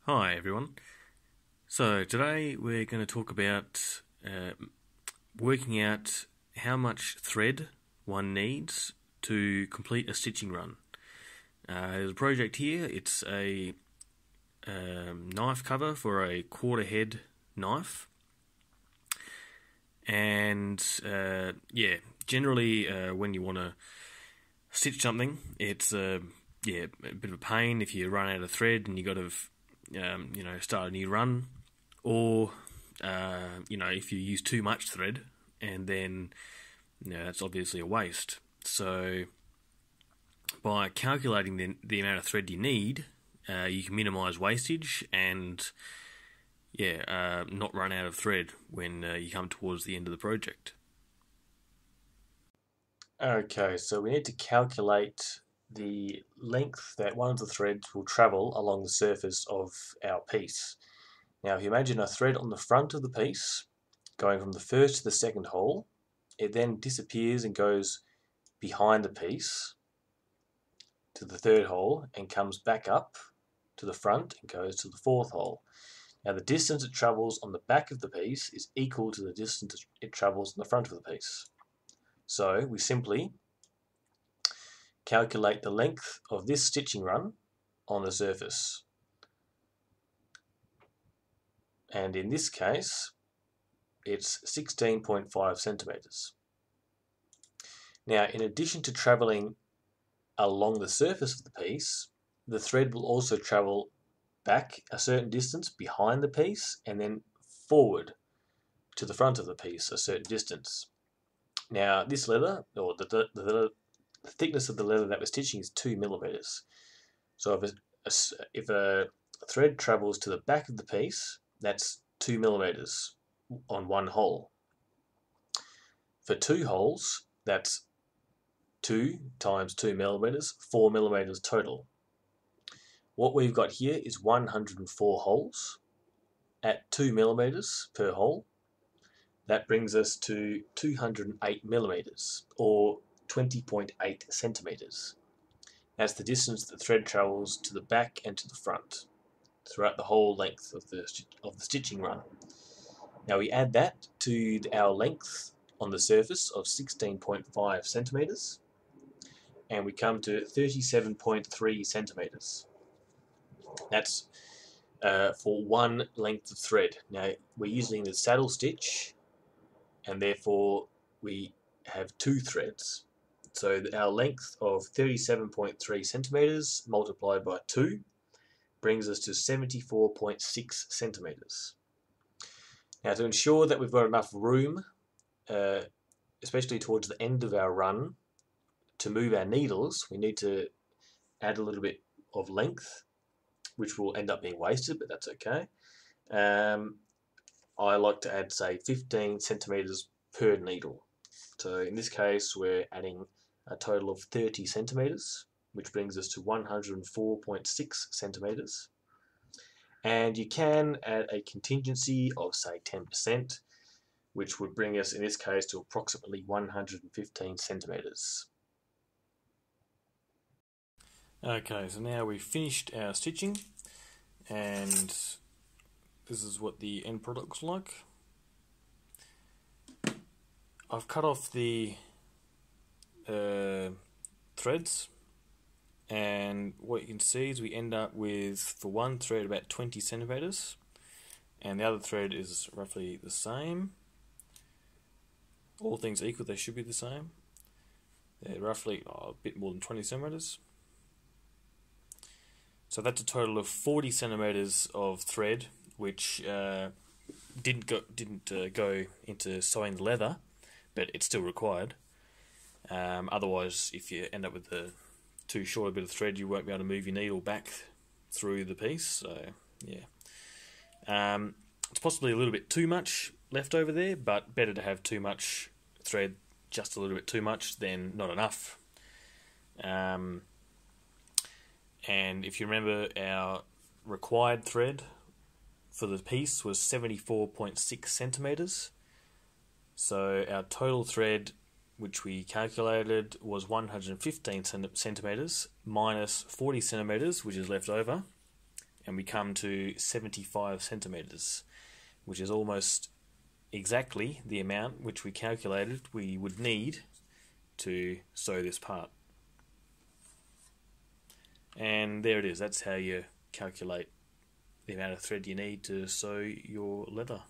Hi everyone. So today we're going to talk about working out how much thread one needs to complete a stitching run. There's a project here. It's a knife cover for a quarter head knife, and generally when you want to stitch something, it's a bit of a pain if you run out of thread and you got to start a new run, or if you use too much thread, and then that's obviously a waste. So by calculating the amount of thread you need, you can minimise wastage and not run out of thread when you come towards the end of the project. Okay, so we need to calculate the length that one of the threads will travel along the surface of our piece. Now, if you imagine a thread on the front of the piece going from the first to the second hole, it then disappears and goes behind the piece to the third hole and comes back up to the front and goes to the fourth hole. Now, the distance it travels on the back of the piece is equal to the distance it travels on the front of the piece. So we simply calculate the length of this stitching run on the surface. And in this case, it's 16.5 centimeters. Now, in addition to traveling along the surface of the piece, the thread will also travel back a certain distance behind the piece and then forward to the front of the piece a certain distance. Now, this leather, or the thickness of the leather that we're stitching, is 2 millimeters. So if a thread travels to the back of the piece, that's 2 millimeters on one hole. For two holes, that's 2 times 2 millimeters, 4 millimeters total. What we've got here is 104 holes at 2 millimeters per hole. That brings us to 208 millimeters, or 20.8 centimeters. That's the distance the thread travels to the back and to the front throughout the whole length of the stitching run. Now we add that to our length on the surface of 16.5 centimeters, and we come to 37.3 centimeters. That's for one length of thread. Now we're using the saddle stitch, and therefore we have two threads. So our length of 37.3 centimeters multiplied by 2 brings us to 74.6 centimeters. Now, to ensure that we've got enough room, especially towards the end of our run, to move our needles, we need to add a little bit of length, which will end up being wasted, but that's okay. I like to add, say, 15 centimeters per needle. So in this case, we're adding a total of 30 centimeters, which brings us to 104.6 centimeters. And you can add a contingency of, say, 10%, which would bring us, in this case, to approximately 115 centimeters. Okay, so now we've finished our stitching, and this is what the end product looks like. I've cut off the threads, and what you can see is we end up with, for one thread, about 20 centimeters, and the other thread is roughly the same. All things equal, they should be the same. They're roughly a bit more than 20 centimeters. So that's a total of 40 centimeters of thread, which didn't go into sewing the leather, but it's still required. Otherwise, if you end up with too short a bit of thread, you won't be able to move your needle back through the piece. So yeah, it's possibly a little bit too much left over there, but better to have too much thread, just a little bit too much, than not enough. And if you remember, our required thread for the piece was 74.6 centimeters. So our total thread, which we calculated, was 115 centimeters minus 40 centimeters, which is left over, and we come to 75 centimetres, which is almost exactly the amount which we calculated we would need to sew this part. And there it is. That's how you calculate the amount of thread you need to sew your leather.